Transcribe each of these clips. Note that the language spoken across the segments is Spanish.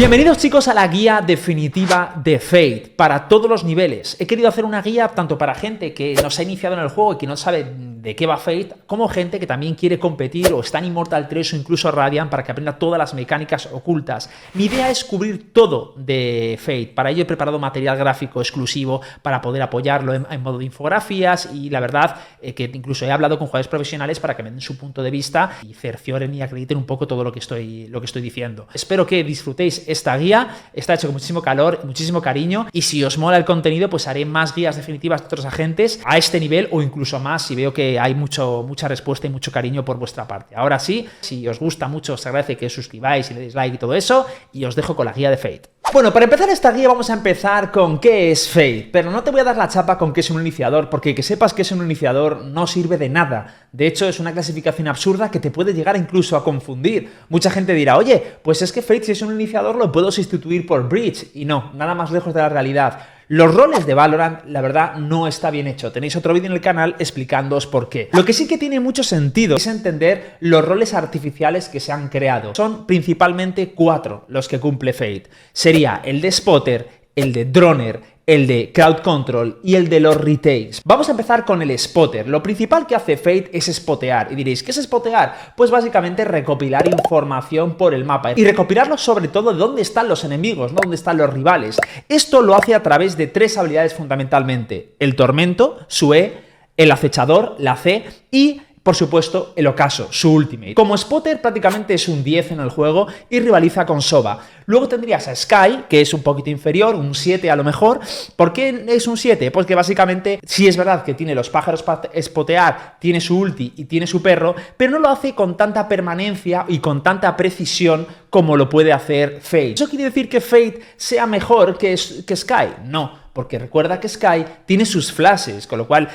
Bienvenidos chicos a la guía definitiva de Fate para todos los niveles. He querido hacer una guía tanto para gente que no se ha iniciado en el juego y que no sabe de qué va Fate, como gente que también quiere competir o está en Immortal 3 o incluso Radiant para que aprenda todas las mecánicas ocultas. Mi idea es cubrir todo de Fate. Para ello he preparado material gráfico exclusivo para poder apoyarlo en modo de infografías y la verdad que incluso he hablado con jugadores profesionales para que me den su punto de vista y cercioren y acrediten un poco todo lo que estoy diciendo. Espero que disfrutéis esta guía, está hecho con muchísimo calor, muchísimo cariño, y si os mola el contenido pues haré más guías definitivas de otros agentes a este nivel o incluso más si veo que hay mucha respuesta y mucho cariño por vuestra parte. Ahora sí, si os gusta mucho os agradece que os suscribáis y le deis like y todo eso, y os dejo con la guía de Fate. Bueno, para empezar esta guía vamos a empezar con qué es Fate, pero no te voy a dar la chapa con qué es un iniciador, porque que sepas que es un iniciador no sirve de nada. De hecho, es una clasificación absurda que te puede llegar incluso a confundir. Mucha gente dirá, oye, pues es que Fate si es un iniciador lo puedo sustituir por Breach, y no, nada más lejos de la realidad. Los roles de Valorant, la verdad, no está bien hecho. Tenéis otro vídeo en el canal explicándoos por qué. Lo que sí que tiene mucho sentido es entender los roles artificiales que se han creado. Son principalmente 4 los que cumple Fate. Sería el de Spotter, el de Droner, el de Crowd Control y el de los retakes. Vamos a empezar con el spotter. Lo principal que hace Fate es spotear. Y diréis, ¿qué es spotear? Pues básicamente recopilar información por el mapa. Y recopilarlo sobre todo de dónde están los enemigos, no dónde están los rivales. Esto lo hace a través de 3 habilidades fundamentalmente. El Tormento, su E, el Acechador, la C, y por supuesto, el Ocaso, su ultimate. Como spotter prácticamente es un 10 en el juego y rivaliza con Sova. Luego tendrías a Skye, que es un poquito inferior, un 7 a lo mejor. ¿Por qué es un 7? Pues que básicamente sí es verdad que tiene los pájaros para spotear, tiene su ulti y tiene su perro, pero no lo hace con tanta permanencia y con tanta precisión como lo puede hacer Fate. ¿Eso quiere decir que Fate sea mejor que Skye? No. Porque recuerda que Skye tiene sus flashes, con lo cual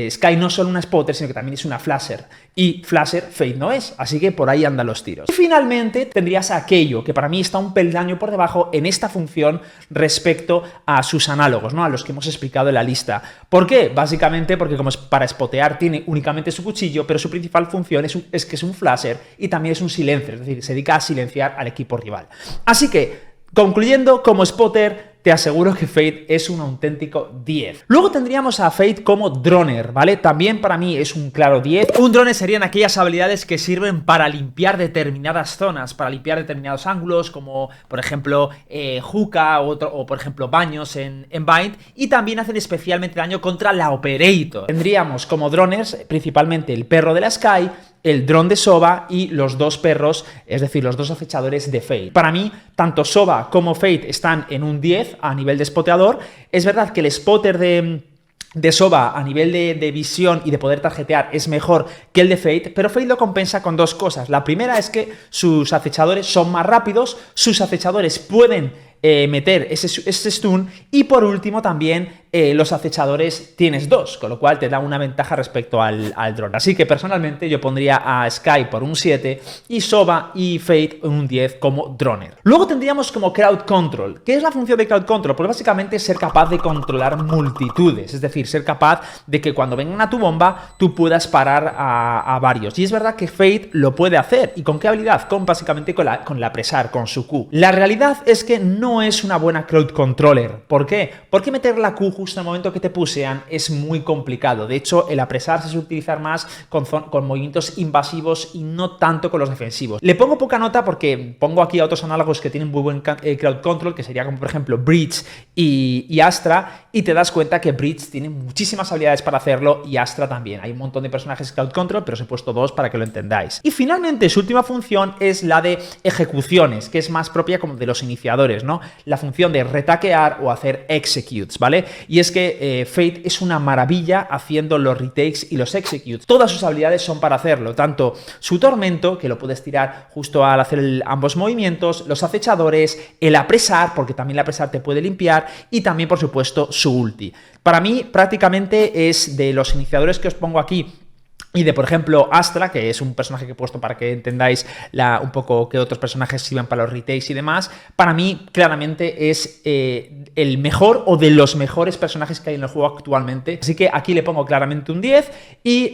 Skye no es solo una spotter, sino que también es una flasher. Y flasher Fate no es, así que por ahí andan los tiros. Y finalmente tendrías a Keio, que para mí está un peldaño por debajo en esta función respecto a sus análogos, ¿no? A los que hemos explicado en la lista. ¿Por qué? Básicamente porque como es para spotear tiene únicamente su cuchillo, pero su principal función es que es un flasher y también es un silencer, es decir, se dedica a silenciar al equipo rival. Así que, concluyendo, como spotter, te aseguro que Fate es un auténtico 10. Luego tendríamos a Fate como Droner, ¿vale? También para mí es un claro 10. Un Droner serían aquellas habilidades que sirven para limpiar determinadas zonas, para limpiar determinados ángulos, como por ejemplo Hookah o por ejemplo baños en Bind, y también hacen especialmente daño contra la Operator. Tendríamos como Droners principalmente el perro de la Skye, el dron de Sova y los 2 perros, es decir, los 2 acechadores de Fate. Para mí, tanto Sova como Fate están en un 10 a nivel de spoteador. Es verdad que el spotter de Sova a nivel de visión y de poder tarjetear es mejor que el de Fate, pero Fate lo compensa con 2 cosas. La primera es que sus acechadores son más rápidos, sus acechadores pueden meter ese stun, y por último también los acechadores tienes 2, con lo cual te da una ventaja respecto al drone. Así que personalmente yo pondría a Skye por un 7 y Sova y Fate en un 10 como droner. Luego tendríamos como Crowd Control. ¿Qué es la función de Crowd Control? Pues básicamente es ser capaz de controlar multitudes, es decir, ser capaz de que cuando vengan a tu bomba tú puedas parar a varios. Y es verdad que Fate lo puede hacer. ¿Y con qué habilidad? Básicamente con la apresar, con su Q. La realidad es que no es una buena crowd controller. ¿Por qué? Porque meter la Q justo en el momento que te pusean es muy complicado. De hecho, el apresar se suele utilizar más con movimientos invasivos y no tanto con los defensivos. Le pongo poca nota porque pongo aquí a otros análogos que tienen muy buen crowd control, que sería como por ejemplo Breach y Astra, y te das cuenta que Breach tiene muchísimas habilidades para hacerlo y Astra también. Hay un montón de personajes crowd control, pero os he puesto 2 para que lo entendáis. Y finalmente su última función es la de ejecuciones, que es más propia como de los iniciadores, ¿no? La función de retaquear o hacer executes, ¿vale? Y es que Fate es una maravilla haciendo los retakes y los executes. Todas sus habilidades son para hacerlo, tanto su tormento, que lo puedes tirar justo al hacer ambos movimientos, los acechadores, el apresar, porque también el apresar te puede limpiar, y también, por supuesto, su ulti. Para mí, prácticamente es de los iniciadores que os pongo aquí Y de, por ejemplo, Astra, que es un personaje que he puesto para que entendáis un poco que otros personajes sirven para los retakes y demás, para mí claramente es el mejor o de los mejores personajes que hay en el juego actualmente. Así que aquí le pongo claramente un 10 y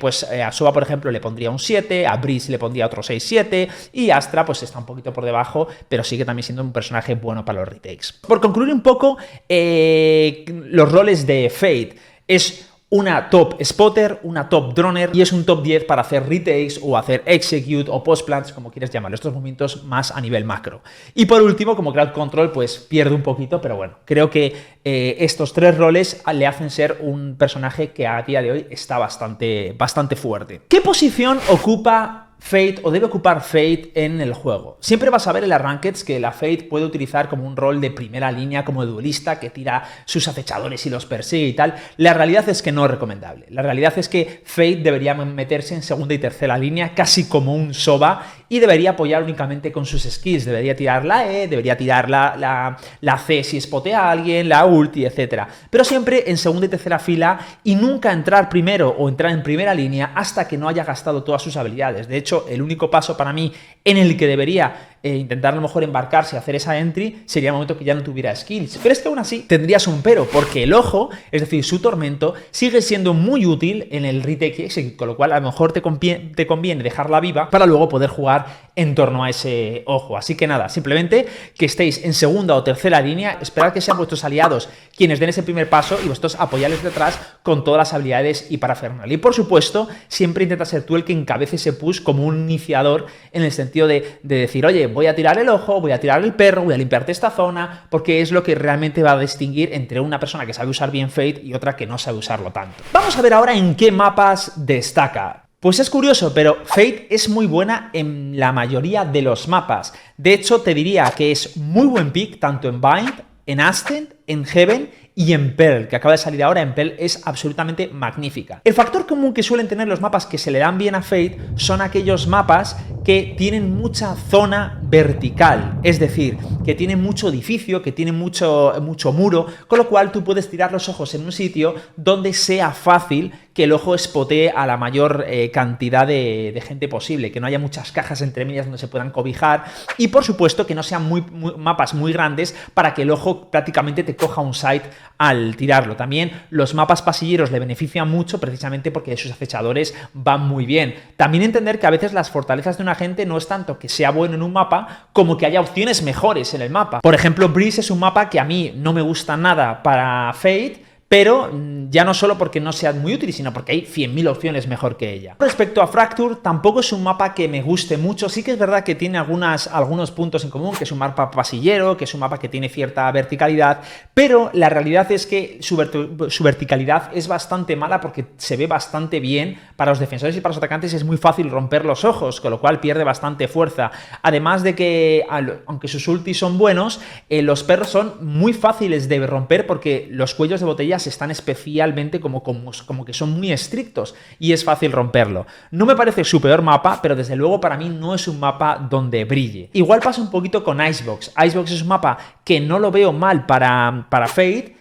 pues a Sova, por ejemplo, le pondría un 7, a Breeze le pondría otro 6-7 y Astra pues está un poquito por debajo, pero sigue también siendo un personaje bueno para los retakes. Por concluir un poco, los roles de Fade es una top spotter, una top droner y es un top 10 para hacer retakes o hacer execute o post plants, como quieres llamarlo, estos movimientos más a nivel macro. Y por último, como crowd control, pues pierde un poquito, pero bueno, creo que estos 3 roles le hacen ser un personaje que a día de hoy está bastante fuerte. ¿Qué posición ocupa Fade o debe ocupar Fade en el juego? Siempre vas a ver en las Rankeds que la Fade puede utilizar como un rol de primera línea, como duelista, que tira sus acechadores y los persigue y tal. La realidad es que no es recomendable. La realidad es que Fade debería meterse en segunda y tercera línea, casi como un Sova, y debería apoyar únicamente con sus skills. Debería tirar la E, debería tirar la C si spotea a alguien, la ulti, etc. Pero siempre en segunda y tercera fila y nunca entrar primero o entrar en primera línea hasta que no haya gastado todas sus habilidades. De hecho, el único paso para mí en el que debería intentar a lo mejor embarcarse y hacer esa entry sería el momento que ya no tuviera skills. Pero es que aún así tendrías un pero, porque el ojo, es decir, su tormento, sigue siendo muy útil en el retake execute, con lo cual a lo mejor te conviene dejarla viva para luego poder jugar en torno a ese ojo. Así que nada, simplemente que estéis en segunda o tercera línea, esperad que sean vuestros aliados quienes den ese primer paso y vosotros apoyarles detrás con todas las habilidades y parafernalia. Y por supuesto, siempre intenta ser tú el que encabece ese push como un iniciador, en el sentido de decir, oye, voy a tirar el ojo, voy a tirar el perro, voy a limpiarte esta zona, porque es lo que realmente va a distinguir entre una persona que sabe usar bien Fade y otra que no sabe usarlo tanto. Vamos a ver ahora en qué mapas destaca. Pues es curioso, pero Fade es muy buena en la mayoría de los mapas. De hecho, te diría que es muy buen pick tanto en Bind, en Ascent, en Heaven y en Pearl, que acaba de salir ahora. En Pearl es absolutamente magnífica. El factor común que suelen tener los mapas que se le dan bien a Fade son aquellos mapas que tienen mucha zona vertical, es decir, que tienen mucho edificio, que tienen mucho muro, con lo cual tú puedes tirar los ojos en un sitio donde sea fácil que el ojo spotee a la mayor cantidad de gente posible, que no haya muchas cajas entre medias donde se puedan cobijar y por supuesto que no sean mapas muy grandes para que el ojo prácticamente te coja un site al tirarlo. También los mapas pasilleros le benefician mucho precisamente porque sus acechadores van muy bien. También entender que a veces las fortalezas de un agente no es tanto que sea bueno en un mapa como que haya opciones mejores en el mapa. Por ejemplo, Breeze es un mapa que a mí no me gusta nada para Fade, pero ya no solo porque no sea muy útil, sino porque hay 100.000 opciones mejor que ella. Respecto a Fracture, tampoco es un mapa que me guste mucho. Sí que es verdad que tiene algunos puntos en común, que es un mapa pasillero, que es un mapa que tiene cierta verticalidad, pero la realidad es que su verticalidad es bastante mala porque se ve bastante bien. Para los defensores y para los atacantes es muy fácil romper los ojos, con lo cual pierde bastante fuerza. Además de que, aunque sus ultis son buenos, los perros son muy fáciles de romper porque los cuellos de botella están especialmente como que son muy estrictos y es fácil romperlo. No me parece su peor mapa, pero desde luego para mí no es un mapa donde brille. Igual pasa un poquito con Icebox. Icebox es un mapa que no lo veo mal para Fade.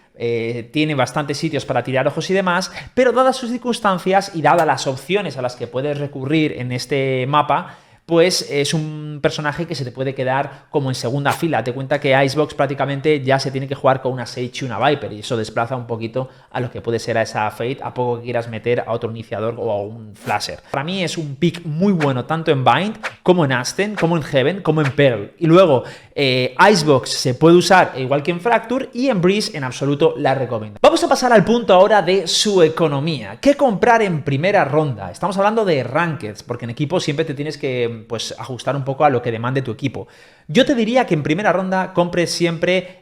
Tiene bastantes sitios para tirar ojos y demás, pero dadas sus circunstancias y dadas las opciones a las que puedes recurrir en este mapa, pues es un personaje que se te puede quedar como en segunda fila. Te cuenta que Icebox prácticamente ya se tiene que jugar con una Sage y una Viper, y eso desplaza un poquito a lo que puede ser a esa Fade, a poco que quieras meter a otro iniciador o a un flasher. Para mí es un pick muy bueno tanto en Bind, como en Ascent, como en Heaven, como en Pearl. Y luego Icebox se puede usar igual que en Fracture, y en Breeze en absoluto la recomiendo. Vamos a pasar al punto ahora de su economía. ¿Qué comprar en primera ronda? Estamos hablando de Rankeds, porque en equipo siempre te tienes que ajustar un poco a lo que demande tu equipo. Yo te diría que en primera ronda compres siempre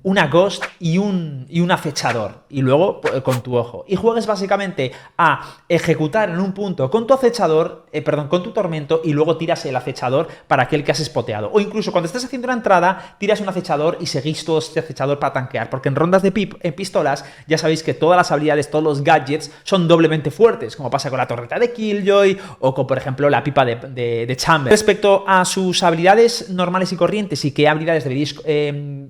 una Ghost y un acechador, y luego con tu ojo, y juegues básicamente a ejecutar en un punto con tu acechador, con tu tormento, y luego tiras el acechador para aquel que has spoteado, o incluso cuando estés haciendo una entrada tiras un acechador y seguís todo este acechador para tanquear, porque en rondas de pistolas ya sabéis que todas las habilidades, todos los gadgets son doblemente fuertes, como pasa con la torreta de Killjoy o con, por ejemplo, la pipa de Chamber. Respecto a sus habilidades normales y corrientes y qué habilidades deberéis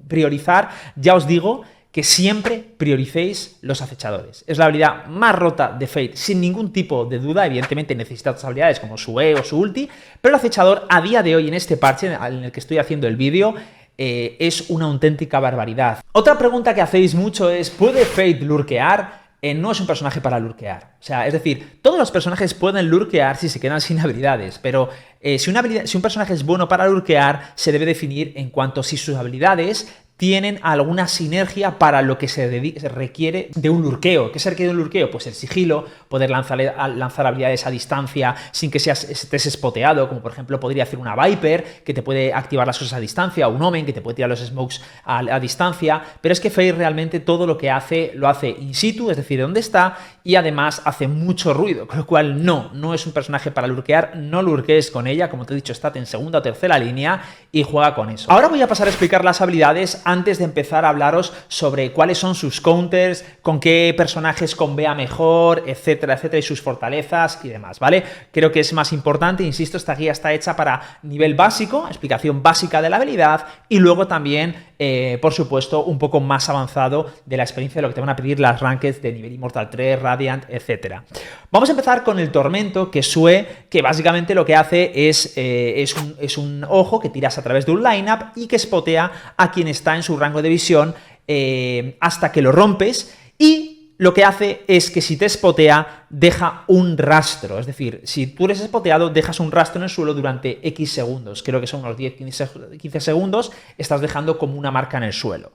priorizar, ya os digo que siempre prioricéis los acechadores. Es la habilidad más rota de Fate, sin ningún tipo de duda. Evidentemente necesita otras habilidades como su E o su ulti, pero el acechador a día de hoy, en este parche en el que estoy haciendo el vídeo, es una auténtica barbaridad. Otra pregunta que hacéis mucho es, ¿puede Fate lurkear? No es un personaje para lurkear. O sea, es decir, todos los personajes pueden lurkear si se quedan sin habilidades, pero si un personaje es bueno para lurkear, se debe definir en cuanto a si sus habilidades tienen alguna sinergia para lo que se requiere de un lurkeo. ¿Qué se requiere de un lurkeo? Pues el sigilo, poder lanzar habilidades a distancia sin que estés spoteado, como por ejemplo podría hacer una Viper, que te puede activar las cosas a distancia, o un Omen, que te puede tirar los smokes a distancia, pero es que Fate realmente todo lo que hace, lo hace in situ, es decir, donde está, y además hace mucho ruido, con lo cual no es un personaje para lurkear, no lurkees con ella, como te he dicho, estate en segunda o tercera línea y juega con eso. Ahora voy a pasar a explicar las habilidades antes de empezar a hablaros sobre cuáles son sus counters, con qué personajes convea mejor, etcétera, etcétera, y sus fortalezas y demás, ¿vale? Creo que es más importante, insisto, esta guía está hecha para nivel básico, explicación básica de la habilidad, y luego también, por supuesto, un poco más avanzado de la experiencia de lo que te van a pedir las rankeds de nivel Immortal 3, Radiant, etcétera. Vamos a empezar con el Tormento, que que básicamente lo que hace es un ojo que tiras a través de un lineup y que spotea a quien está en su rango de visión hasta que lo rompes, y lo que hace es que si te spotea deja un rastro, es decir, si tú eres spoteado dejas un rastro en el suelo durante X segundos, creo que son unos 10-15 segundos, estás dejando como una marca en el suelo.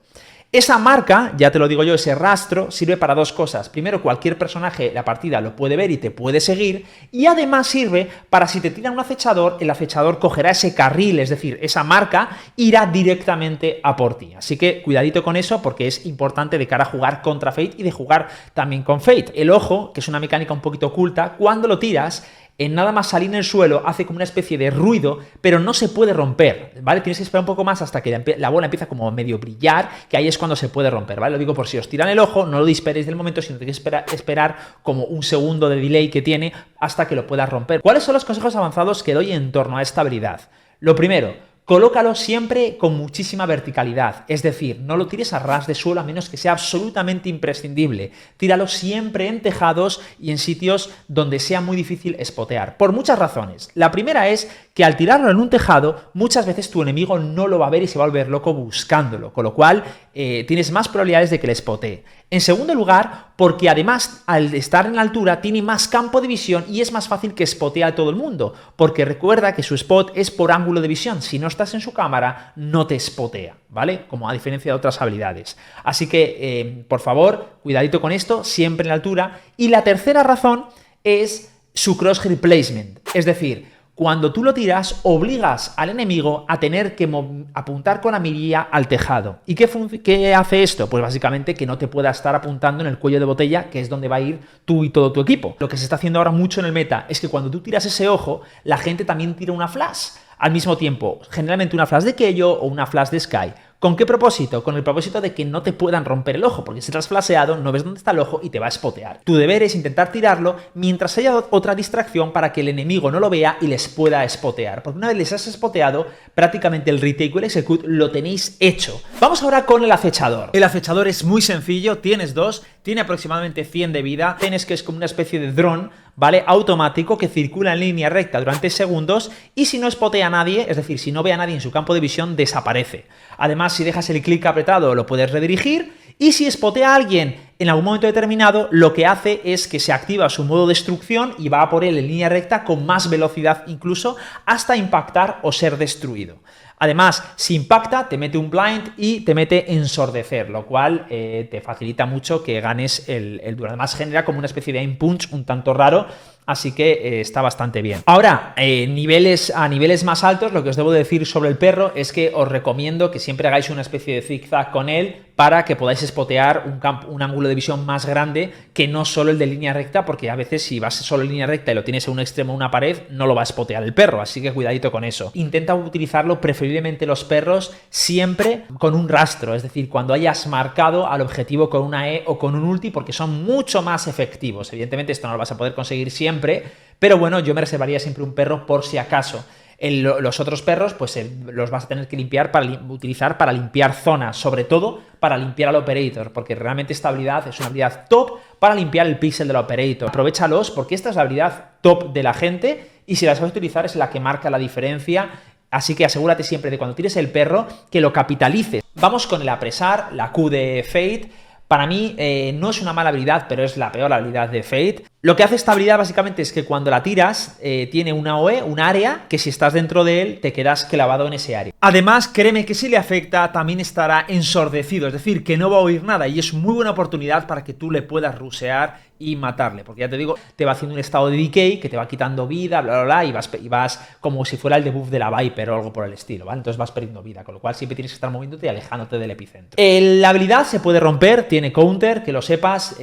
Esa marca, ya te lo digo yo, ese rastro, sirve para dos cosas. Primero, cualquier personaje de la partida lo puede ver y te puede seguir, y además sirve para si te tiran un acechador, el acechador cogerá ese carril, es decir, esa marca, irá directamente a por ti. Así que cuidadito con eso porque es importante de cara a jugar contra Fate y de jugar también con Fate. El ojo, que es una mecánica un poquito oculta, cuando lo tiras, en nada más salir en el suelo hace como una especie de ruido, pero no se puede romper, ¿vale? Tienes que esperar un poco más hasta que la bola empieza como a medio brillar, que ahí es cuando se puede romper, ¿vale? Lo digo por si os tiran el ojo, no lo disparéis del momento, sino que esperar como un segundo de delay que tiene hasta que lo puedas romper. ¿Cuáles son los consejos avanzados que doy en torno a esta habilidad? Lo primero, colócalo siempre con muchísima verticalidad, es decir, no lo tires a ras de suelo a menos que sea absolutamente imprescindible. Tíralo siempre en tejados y en sitios donde sea muy difícil spotear, por muchas razones. La primera es que al tirarlo en un tejado, muchas veces tu enemigo no lo va a ver y se va a volver loco buscándolo, con lo cual tienes más probabilidades de que le spotee. En segundo lugar, porque además al estar en la altura tiene más campo de visión y es más fácil que spotee a todo el mundo, porque recuerda que su spot es por ángulo de visión. Si no estás en su cámara, no te spotea, ¿vale? Como a diferencia de otras habilidades. Así que, por favor, cuidadito con esto, siempre en la altura. Y la tercera razón es su crosshair placement, es decir, cuando tú lo tiras, obligas al enemigo a tener que apuntar con la mirilla al tejado. ¿Y qué hace esto? Pues básicamente que no te pueda estar apuntando en el cuello de botella, que es donde va a ir tú y todo tu equipo. Lo que se está haciendo ahora mucho en el meta es que cuando tú tiras ese ojo, la gente también tira una flash al mismo tiempo, generalmente una flash de Keio o una flash de Sky. ¿Con qué propósito? Con el propósito de que no te puedan romper el ojo, porque si estás flasheado no ves dónde está el ojo y te va a spotear. Tu deber es intentar tirarlo mientras haya otra distracción para que el enemigo no lo vea y les pueda spotear. Porque una vez les has spoteado, prácticamente el retake o el execute lo tenéis hecho. Vamos ahora con el acechador. El acechador es muy sencillo, tienes dos, tiene aproximadamente 100 de vida, tienes que es como una especie de dron, ¿vale? Automático que circula en línea recta durante segundos y si no spotea a nadie, es decir, si no ve a nadie en su campo de visión, desaparece. Además, si dejas el clic apretado, lo puedes redirigir y si spotea a alguien en algún momento determinado, lo que hace es que se activa su modo destrucción y va a por él en línea recta con más velocidad incluso hasta impactar o ser destruido. Además, si impacta, te mete un blind y te mete ensordecer, lo cual te facilita mucho que ganes el duelo. Además, genera como una especie de aim punch un tanto raro, así que está bastante bien. Ahora, a niveles más altos, lo que os debo decir sobre el perro es que os recomiendo que siempre hagáis una especie de zigzag con él para que podáis spotear un ángulo de visión más grande que no solo el de línea recta, porque a veces si vas solo en línea recta y lo tienes en un extremo de una pared, no lo va a spotear el perro, así que cuidadito con eso. Intenta utilizarlo, preferiblemente los perros, siempre con un rastro, es decir, cuando hayas marcado al objetivo con una E o con un ulti, porque son mucho más efectivos. Evidentemente esto no lo vas a poder conseguir siempre, pero bueno, yo me reservaría siempre un perro por si acaso. Los otros perros, pues los vas a tener que limpiar utilizar para limpiar zonas, sobre todo para limpiar al operator, porque realmente esta habilidad es una habilidad top para limpiar el pixel del operator. Aprovéchalos porque esta es la habilidad top de la gente y si la sabes utilizar es la que marca la diferencia. Así que asegúrate siempre de cuando tires el perro que lo capitalices. Vamos con el apresar, la Q de Fate. Para mí no es una mala habilidad, pero es la peor habilidad de Fate. Lo que hace esta habilidad básicamente es que cuando la tiras tiene una OE, un área, que si estás dentro de él te quedas clavado en ese área. Además, créeme que si le afecta también estará ensordecido, es decir, que no va a oír nada y es muy buena oportunidad para que tú le puedas rusear y matarle, porque ya te digo, te va haciendo un estado de decay que te va quitando vida, bla, bla, bla, y vas como si fuera el debuff de la Viper o algo por el estilo, ¿vale? Entonces vas perdiendo vida, con lo cual siempre tienes que estar moviéndote y alejándote del epicentro. La habilidad se puede romper, tiene counter, que lo sepas,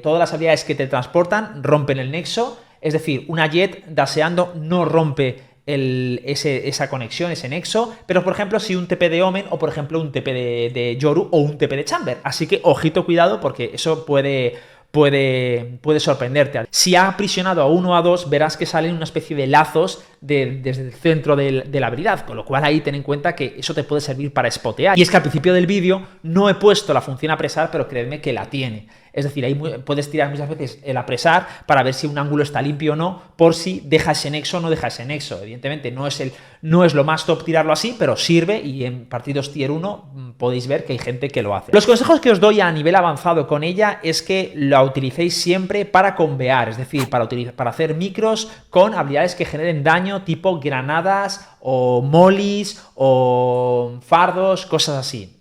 todas las habilidades que te transportan rompen el nexo, es decir, una Jet daseando no rompe esa conexión, ese nexo, pero por ejemplo si un TP de Omen o por ejemplo un TP de Yoru o un TP de Chamber, así que ojito, cuidado, porque eso puede sorprenderte. Si ha aprisionado a uno o a dos, verás que salen una especie de lazos desde el centro de la habilidad, con lo cual ahí ten en cuenta que eso te puede servir para spotear. Y es que al principio del vídeo no he puesto la función apresar, pero creedme que la tiene. Es decir, ahí puedes tirar muchas veces el apresar para ver si un ángulo está limpio o no, por si deja ese nexo o no deja ese nexo. Evidentemente no es lo más top tirarlo así, pero sirve y en partidos tier 1 podéis ver que hay gente que lo hace. Los consejos que os doy a nivel avanzado con ella es que la utilicéis siempre para combear, es decir, para hacer micros con habilidades que generen daño tipo granadas o molis o fardos, cosas así.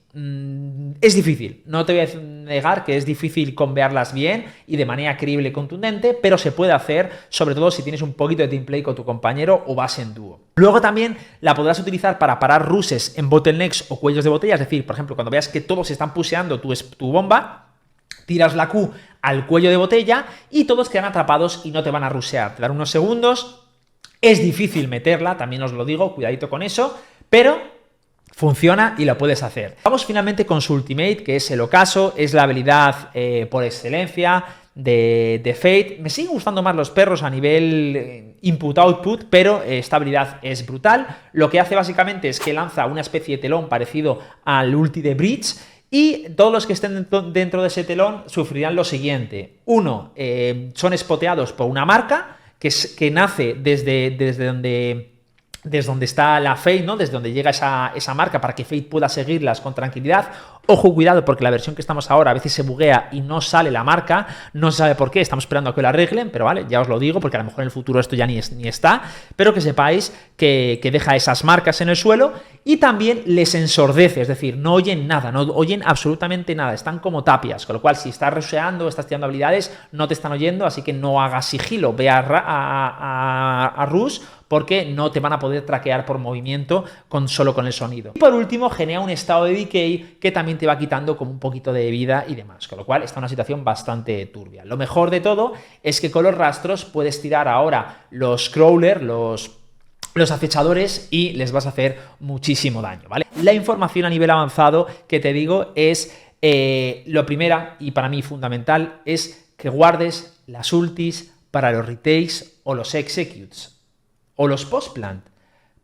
Es difícil, no te voy a negar que es difícil combearlas bien y de manera creíble y contundente, pero se puede hacer, sobre todo si tienes un poquito de teamplay con tu compañero o vas en dúo. Luego también la podrás utilizar para parar rushes en bottlenecks o cuellos de botella, es decir, por ejemplo, cuando veas que todos están pusheando tu bomba, tiras la Q al cuello de botella y todos quedan atrapados y no te van a rushear. Te dan unos segundos, es difícil meterla, también os lo digo, cuidadito con eso, pero funciona y lo puedes hacer. Vamos finalmente con su ultimate, que es el ocaso, es la habilidad por excelencia de Fate. Me siguen gustando más los perros a nivel input-output, pero esta habilidad es brutal. Lo que hace básicamente es que lanza una especie de telón parecido al ulti de Breach, y todos los que estén dentro de ese telón sufrirán lo siguiente. Uno, son spoteados por una marca que nace desde donde está la Fate, ¿no? Desde donde llega esa marca para que Fate pueda seguirlas con tranquilidad. Ojo, cuidado, porque la versión que estamos ahora a veces se buguea y no sale la marca, no se sabe por qué, estamos esperando a que lo arreglen, pero vale, ya os lo digo, porque a lo mejor en el futuro esto ya ni está, pero que sepáis que deja esas marcas en el suelo y también les ensordece, es decir, no oyen nada, no oyen absolutamente nada, están como tapias, con lo cual si estás rusheando, estás tirando habilidades, no te están oyendo, así que no hagas sigilo, ve a rush, porque no te van a poder traquear por movimiento solo con el sonido. Y por último, genera un estado de decay que también te va quitando como un poquito de vida y demás, con lo cual está en una situación bastante turbia. Lo mejor de todo es que con los rastros puedes tirar ahora los crawlers, los acechadores y les vas a hacer muchísimo daño, ¿vale? La información a nivel avanzado que te digo es, lo primera y para mí fundamental, es que guardes las ultis para los retakes o los executes o los post-plant.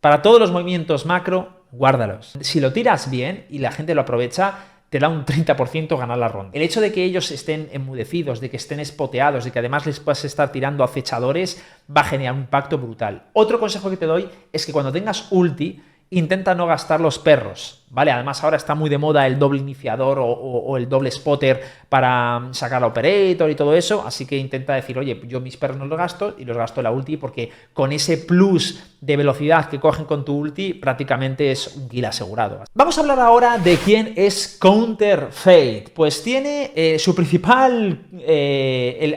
Para todos los movimientos macro, guárdalos. Si lo tiras bien y la gente lo aprovecha, te da un 30% ganar la ronda. El hecho de que ellos estén enmudecidos, de que estén espoteados, de que además les puedas estar tirando acechadores, va a generar un impacto brutal. Otro consejo que te doy es que cuando tengas ulti, intenta no gastar los perros, ¿vale? Además ahora está muy de moda el doble iniciador o el doble spotter para sacar la operator y todo eso, así que intenta decir, oye, yo mis perros no los gasto y los gasto en la ulti porque con ese plus de velocidad que cogen con tu ulti prácticamente es un kill asegurado. Vamos a hablar ahora de quién es Counter Fate. Pues tiene su principal,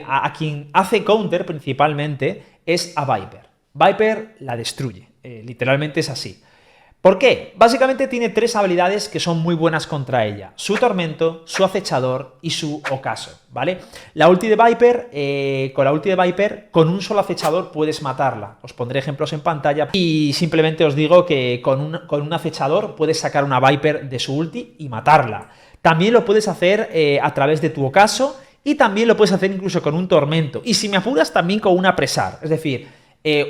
a quien hace counter principalmente es a Viper. Viper la destruye, literalmente es así. ¿Por qué? Básicamente tiene tres habilidades que son muy buenas contra ella. Su tormento, su acechador y su ocaso, ¿vale? La ulti de Viper, con la ulti de Viper, con un solo acechador puedes matarla. Os pondré ejemplos en pantalla y simplemente os digo que con un acechador puedes sacar una Viper de su ulti y matarla. También lo puedes hacer a través de tu ocaso y también lo puedes hacer incluso con un tormento. Y si me apuras, también con un apresar. Es decir,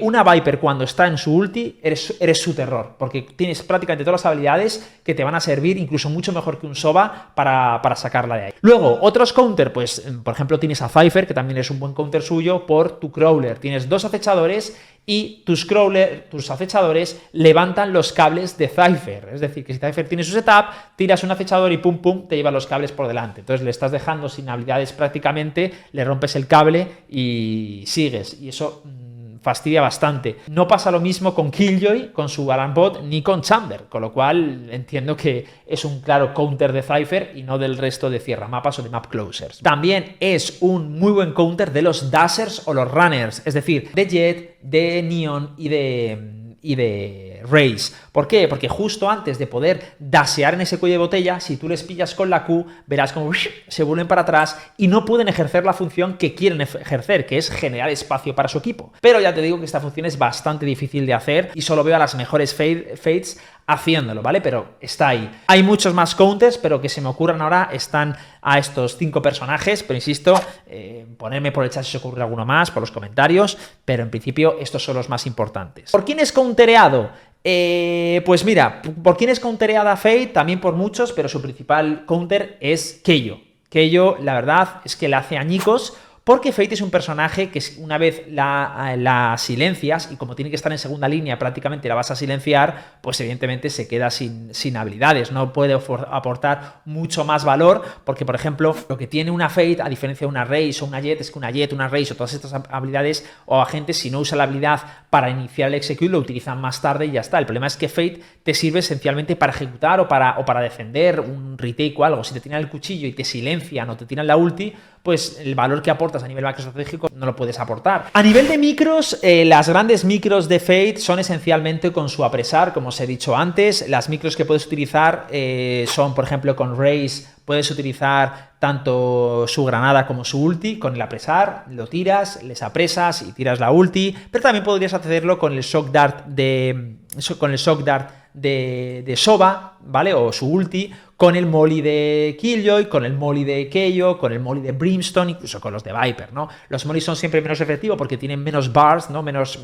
Una Viper cuando está en su ulti, eres su terror, porque tienes prácticamente todas las habilidades que te van a servir, incluso mucho mejor que un Sova, para sacarla de ahí. Luego, otros counter, pues por ejemplo tienes a Cypher, que también es un buen counter suyo, por tu crawler. Tienes 2 acechadores y tus acechadores levantan los cables de Cypher. Es decir, que si Cypher tiene su setup, tiras un acechador y pum pum, te lleva los cables por delante. Entonces le estás dejando sin habilidades prácticamente, le rompes el cable y sigues. Y eso fastidia bastante. No pasa lo mismo con Killjoy, con su Alarm Bot, ni con Chamber, con lo cual entiendo que es un claro counter de Cypher y no del resto de cierra mapas o de map closers. También es un muy buen counter de los dashers o los runners, es decir, de Jett, de Neon y de Raze. ¿Por qué? Porque justo antes de poder dasear en ese cuello de botella, si tú les pillas con la Q, verás como se vuelven para atrás y no pueden ejercer la función que quieren ejercer, que es generar espacio para su equipo. Pero ya te digo que esta función es bastante difícil de hacer y solo veo a las mejores Fates haciéndolo, ¿vale? Pero está ahí. Hay muchos más counters, pero que se me ocurran ahora están a estos 5 personajes, pero insisto, ponerme por el chat si os ocurre alguno más, por los comentarios, pero en principio estos son los más importantes. ¿Por quién es countereado? Pues mira, ¿por quién es countereada Fate? También por muchos, pero su principal counter es Keio. Keio, la verdad, es que le hace añicos, porque Fate es un personaje que una vez la silencias, y como tiene que estar en segunda línea, prácticamente la vas a silenciar, pues evidentemente se queda sin habilidades, no puede aportar mucho más valor, porque por ejemplo, lo que tiene una Fate, a diferencia de una Raze o una Jett, es que una Jett, una Raze o todas estas habilidades o agentes, si no usa la habilidad para iniciar el execute, lo utilizan más tarde y ya está. El problema es que Fate te sirve esencialmente para ejecutar o para defender un retake o algo. Si te tiran el cuchillo y te silencian o te tiran la ulti, pues el valor que aportas a nivel macroestratégico no lo puedes aportar. A nivel de micros, las grandes micros de Fate son esencialmente con su apresar, como os he dicho antes. Las micros que puedes utilizar son, por ejemplo, con Raze puedes utilizar tanto su granada como su ulti. Con el apresar lo tiras, les apresas y tiras la ulti, pero también podrías hacerlo con el Shock Dart de Sova, ¿vale? O su ulti, con el molly de Killjoy, con el molly de Keio, con el molly de Brimstone, incluso con los de Viper, ¿no? Los mollies son siempre menos efectivos porque tienen menos bars, ¿no? Menos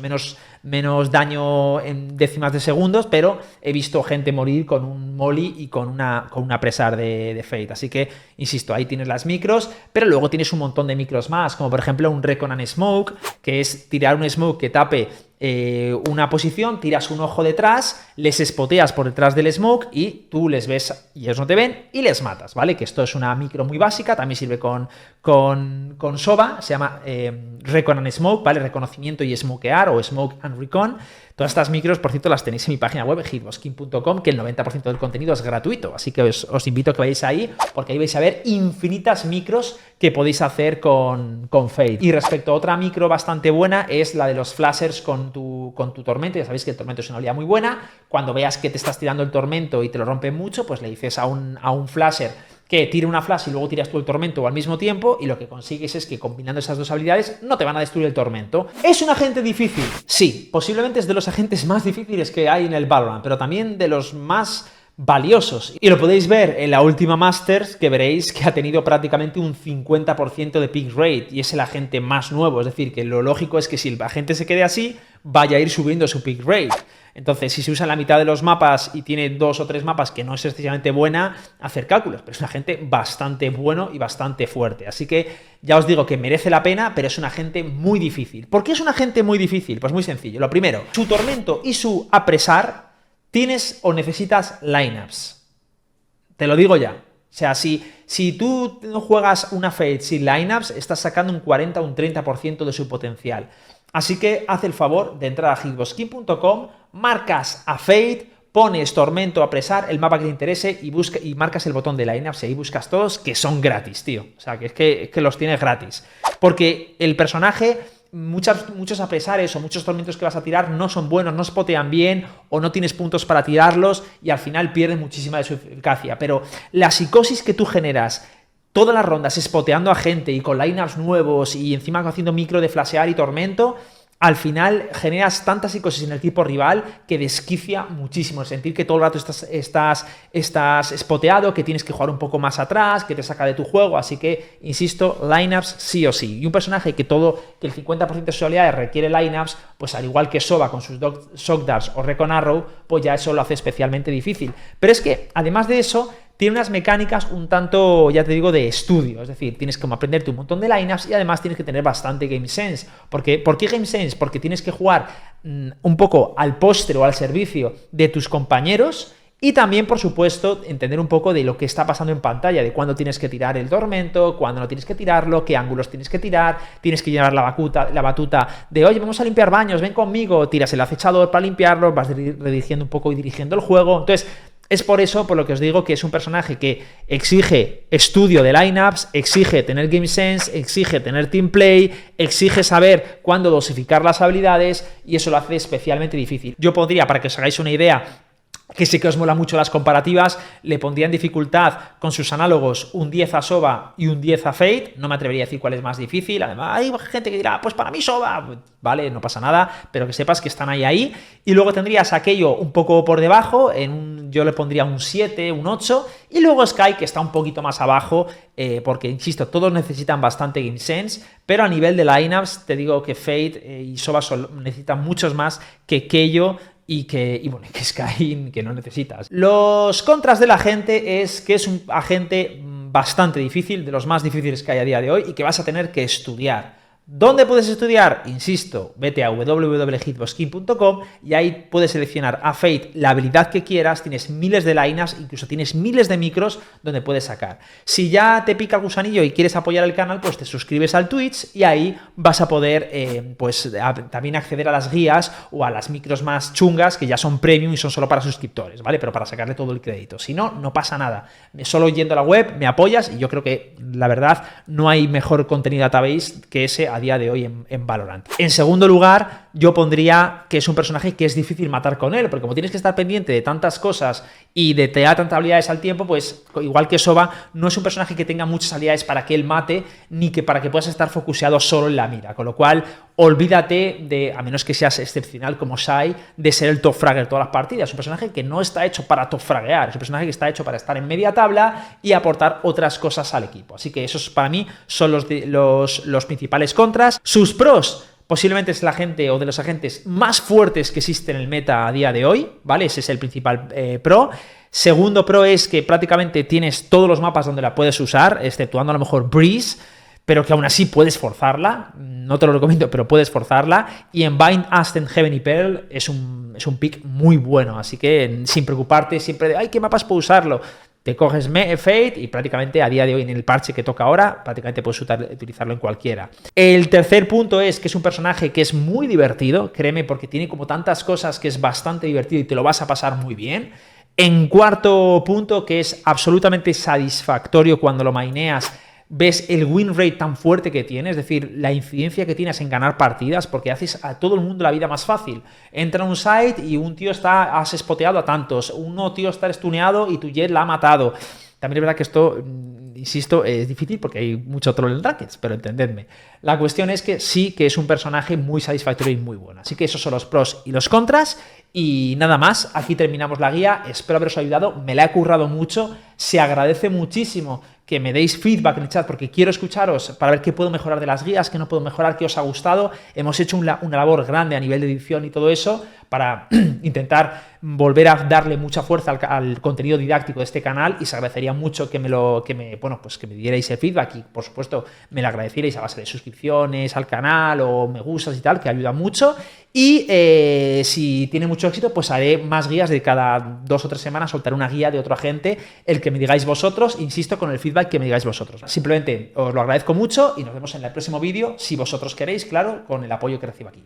daño en décimas de segundos, pero he visto gente morir con un molly y con una apresar de Fate. Así que, insisto, ahí tienes las micros, pero luego tienes un montón de micros más, como por ejemplo un Recon and Smoke, que es tirar un smoke que tape una posición, tiras un ojo detrás, les spoteas por detrás del smoke y tú les ves y ellos no te ven y les matas, ¿vale? Que esto es una micro muy básica, también sirve con Sova, se llama Recon and Smoke, ¿vale? Reconocimiento y smokear o Smoke and Recon. Todas estas micros, por cierto, las tenéis en mi página web, hitboxking.com, que el 90% del contenido es gratuito, así que os invito a que vayáis ahí, porque ahí vais a ver infinitas micros que podéis hacer con Fate. Y respecto a otra micro bastante buena, es la de los flashers con tu tormento. Ya sabéis que el tormento es una habilidad muy buena. Cuando veas que te estás tirando el tormento y te lo rompe mucho, pues le dices a un flasher que tire una flash y luego tiras tú el tormento al mismo tiempo, y lo que consigues es que combinando esas dos habilidades no te van a destruir el tormento. ¿Es un agente difícil? Sí, posiblemente es de los agentes más difíciles que hay en el Valorant, pero también de los más valiosos. Y lo podéis ver en la última Masters, que veréis que ha tenido prácticamente un 50% de pick rate y es el agente más nuevo. Es decir, que lo lógico es que si el agente se quede así, vaya a ir subiendo su pick rate. Entonces, si se usa en la mitad de los mapas y tiene 2 o 3 mapas que no es excesivamente buena, hacer cálculos, pero es un agente bastante bueno y bastante fuerte. Así que ya os digo que merece la pena, pero es un agente muy difícil. ¿Por qué es un agente muy difícil? Pues muy sencillo. Lo primero, su tormento y su apresar, tienes o necesitas lineups. Te lo digo ya. O sea, si tú no juegas una Fate sin lineups, estás sacando un 40 o un 30% de su potencial. Así que haz el favor de entrar a hitboxking.com, marcas a Fate, pones tormento, apresar, el mapa que te interese y marcas el botón de lineups y ahí buscas todos, que son gratis, tío. O sea, que es que los tienes gratis. Porque el personaje, muchos apresares o muchos tormentos que vas a tirar no son buenos, no spotean bien o no tienes puntos para tirarlos y al final pierden muchísima de su eficacia. Pero la psicosis que tú generas todas las rondas spoteando a gente y con lineups nuevos y encima haciendo micro de flashear y tormento, al final generas tanta psicosis en el equipo rival que desquicia muchísimo. El sentir que todo el rato estás espoteado, que tienes que jugar un poco más atrás, que te saca de tu juego. Así que, insisto, lineups sí o sí. Y un personaje que el 50% de sus habilidades requiere lineups, pues al igual que Sova con sus Shock Darts o Recon Arrow, pues ya eso lo hace especialmente difícil. Pero es que, además de eso, tiene unas mecánicas un tanto, ya te digo, de estudio. Es decir, tienes que aprenderte un montón de lineups y además tienes que tener bastante game sense. ¿Por qué game sense? Porque tienes que jugar un poco al postre o al servicio de tus compañeros y también, por supuesto, entender un poco de lo que está pasando en pantalla, de cuándo tienes que tirar el tormento, cuándo no tienes que tirarlo, qué ángulos tienes que tirar, tienes que llevar la batuta de, oye, vamos a limpiar baños, ven conmigo, tiras el acechador para limpiarlo, vas redirigiendo un poco y dirigiendo el juego. Entonces, es por eso, por lo que os digo, que es un personaje que exige estudio de lineups, exige tener game sense, exige tener team play, exige saber cuándo dosificar las habilidades y eso lo hace especialmente difícil. Yo podría, para que os hagáis una idea, que sí que os mola mucho las comparativas, le pondría en dificultad con sus análogos un 10 a Sova y un 10 a Fate. No me atrevería a decir cuál es más difícil. Además, hay gente que dirá, pues para mí Sova, vale, no pasa nada, pero que sepas que están ahí. Y luego tendrías aquello un poco por debajo, yo le pondría un 7, un 8, y luego Sky, que está un poquito más abajo, porque, insisto, todos necesitan bastante game sense, pero a nivel de lineups, te digo que Fate y Sova necesitan muchos más que Keio, y que Sky que no necesitas. Los contras del agente es que es un agente bastante difícil, de los más difíciles que hay a día de hoy y que vas a tener que estudiar. ¿Dónde puedes estudiar? Insisto, vete a www.hitboxking.com y ahí puedes seleccionar a Fate la habilidad que quieras, tienes miles de lineups, incluso tienes miles de micros donde puedes sacar. Si ya te pica el gusanillo y quieres apoyar el canal, pues te suscribes al Twitch y ahí vas a poder también acceder a las guías o a las micros más chungas que ya son premium y son solo para suscriptores, ¿vale? Pero para sacarle todo el crédito. Si no, no pasa nada. Solo yendo a la web me apoyas y yo creo que, la verdad, no hay mejor contenido database que ese a día de hoy en Valorant. En segundo lugar, yo pondría que es un personaje que es difícil matar con él, porque como tienes que estar pendiente de tantas cosas y de te da tantas habilidades al tiempo, pues igual que Sova, no es un personaje que tenga muchas habilidades para que él mate, ni que para que puedas estar focuseado solo en la mira, con lo cual olvídate de, a menos que seas excepcional como Shai, de ser el top fragger todas las partidas. Es un personaje que no está hecho para top fraguear, es un personaje que está hecho para estar en media tabla y aportar otras cosas al equipo. Así que esos para mí son los principales contras. Sus pros, posiblemente es el agente o de los agentes más fuertes que existen en el meta a día de hoy, ¿vale? Ese es el principal pro. Segundo pro es que prácticamente tienes todos los mapas donde la puedes usar, exceptuando a lo mejor Breeze, pero que aún así puedes forzarla, no te lo recomiendo, pero puedes forzarla, y en Bind, Ascent, Heaven y Pearl es un pick muy bueno, así que sin preocuparte siempre de, ay, ¿qué mapas puedo usarlo? Te coges Fate y prácticamente a día de hoy en el parche que toca ahora, prácticamente puedes utilizarlo en cualquiera. El tercer punto es que es un personaje que es muy divertido, créeme, porque tiene como tantas cosas que es bastante divertido y te lo vas a pasar muy bien. En cuarto punto, que es absolutamente satisfactorio cuando lo maineas, ves el win rate tan fuerte que tiene, es decir, la incidencia que tienes en ganar partidas, porque haces a todo el mundo la vida más fácil. Entra a un site y un tío has spoteado a tantos, un tío está stuneado y tu Jet la ha matado. También es verdad que esto, insisto, es difícil porque hay mucho troll en Rankeds, pero entendedme. La cuestión es que sí que es un personaje muy satisfactorio y muy bueno. Así que esos son los pros y los contras. Y nada más, aquí terminamos la guía. Espero haberos ayudado, me la he currado mucho. Se agradece muchísimo que me deis feedback en el chat porque quiero escucharos para ver qué puedo mejorar de las guías, qué no puedo mejorar, qué os ha gustado. Hemos hecho una labor grande a nivel de edición y todo eso para intentar volver a darle mucha fuerza al contenido didáctico de este canal y se agradecería mucho que me dierais el feedback y, por supuesto, me lo agradecierais a base de suscripciones al canal o me gustas y tal, que ayuda mucho. Y si tiene mucho éxito, pues haré más guías de cada 2 o 3 semanas, soltaré una guía de otro agente, el que me digáis vosotros, insisto, con el feedback que me digáis vosotros. Simplemente os lo agradezco mucho y nos vemos en el próximo vídeo, si vosotros queréis, claro, con el apoyo que recibo aquí.